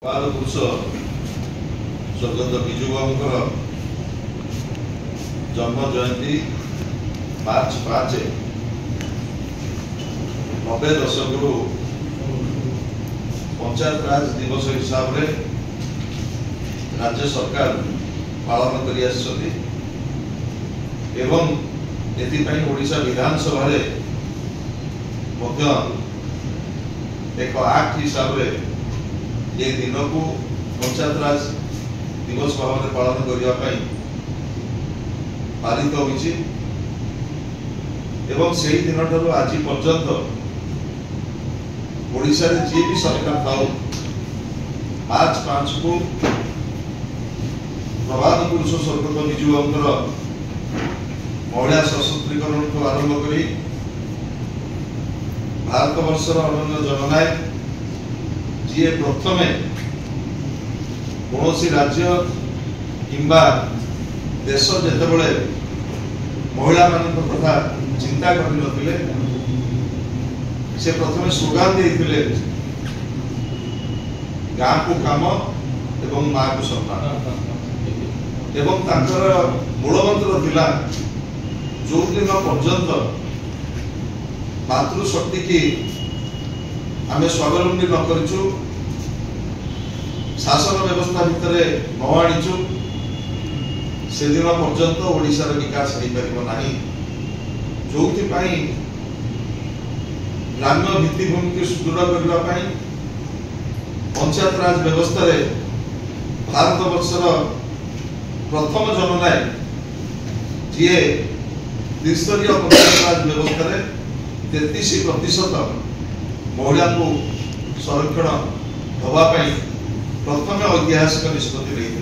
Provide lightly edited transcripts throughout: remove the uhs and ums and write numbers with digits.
पुरुष स्वर्गत विजु बाबूर जन्म जयंती मार्च 5 90 दशक पंचायत राज दिवस हिसाब से राज्य सरकार पालन कर ओडिशा विधानसभा एक आक्ट हिसाब से ये दिन को पंचायत राज दिवस भाव में पालन करने पारित होइछि एवं से दिन ठारू आज पर्यंत ओडिशा रे जे भी सरकार थाउ मार्च 5 को प्रभात पुरुष स्वर्गत विजु बाबूर महिला सशक्तिकरण को आरंभ करी भारत वर्षर अनन्य जननायक जी प्रथम कौन राज्य किंबा देश जिते महिला मान कथा चिंता करते से प्रथम स्लोगान देते गाँ को काम एवं माँ को सम्मान एवं तांकर मूलमंत्र थिला जो दिन पर्यंत मातृशक्ति की आमे स्वावलंबी न करूँ शासन व्यवस्था भितर न आनीचु से दिन पर्यंत ओडिशार विकास हो पार ना जो ग्राम्य भित्तिभूमि को सुदृढ़ करने पंचायत राज व्यवस्था भारत वर्षर प्रथम जननायक जी त्रिस्तरीय पंचायत राज व्यवस्था 33% महिला को संरक्षण होगापी प्रथम ऐतिहासिक निष्पत्ति लेते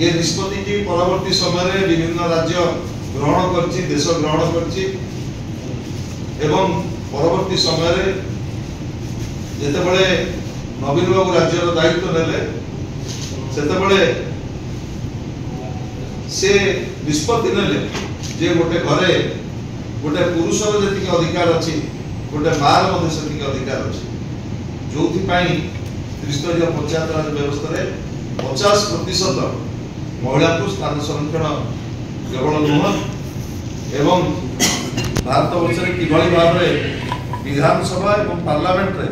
ये निष्पत्ति की परवर्ती समय विभिन्न राज्य ग्रहण कर देश ग्रहण कर परवर्ती समय जितेबले नवीन बाबू राज्यर दायित्व नेले से निष्पत्ति नेले जे गोटे घरे गोटे पुरुषर जी अधिकार अच्छी गोटे मार से अधिकार अच्छी जो त्रिस्तरीय पंचायत राज व्यवस्था 50% महिला को स्थान संरक्षण केवल नुह एवं भारत वर्ष किभली भाव में विधानसभा एवं पार्लियामेंट रे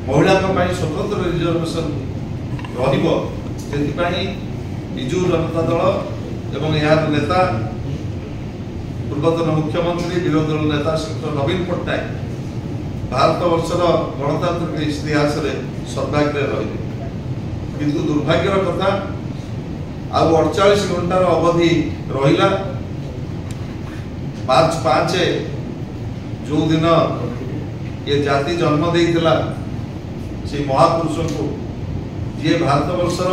महिला स्वतंत्र रिजर्वेशन विजु जनता दल एवं यार नेता पूर्वतन मुख्यमंत्री विरोधी दल नेता श्री नवीन पट्टनायक भारत वर्षर गणतांत्रिक इतिहास सर्वाग्रे रही किंतु दुर्भाग्यर कथा आउ 48 घंटार अवधि रहिला मार्च 5 जो दिन ये जाति जन्म देइतिला से महापुरुष को जी भारत वर्षर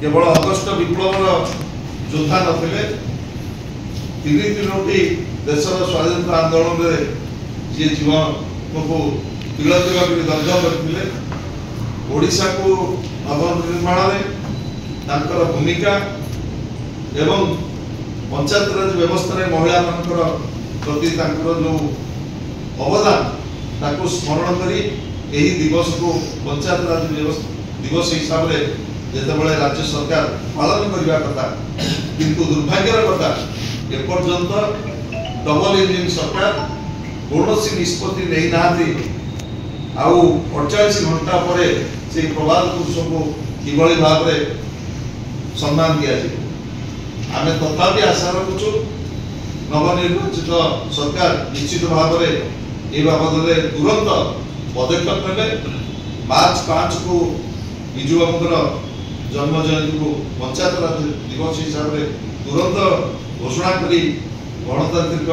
केवल अगस्ट विप्लवर योद्धा नथिले तीनोटी देशर स्वाधीनता आंदोलन में जी जीवन को तिल तिल दग्ध करते ओडिशा को नवनिर्माण भूमिका एवं पंचायत राज व्यवस्था महिला प्रति जो अवदान स्मरण करी यही दिवस को पंचायत राज दिवस हिसाब से जितेबाला राज्य सरकार पालन करने कथा किंतु दुर्भाग्यर कथा एपर्यंत डबल इंजिन सरकार कौन निष्पत्ति नहीं ना आउ 48 घंटा पर से प्रभात पुरुष को किभली भाव में सम्मान दिया आमे तथापि आशा रखुचु नवनिर्वाचित सरकार निश्चित भाव में ये बाबद तुरंत पदक्षेप ने मार्च 5 को विजु बाबूर जन्म जयंती को पंचायत राज दिवस हिसाब से तुरंत घोषणा करी गणतांत्रिक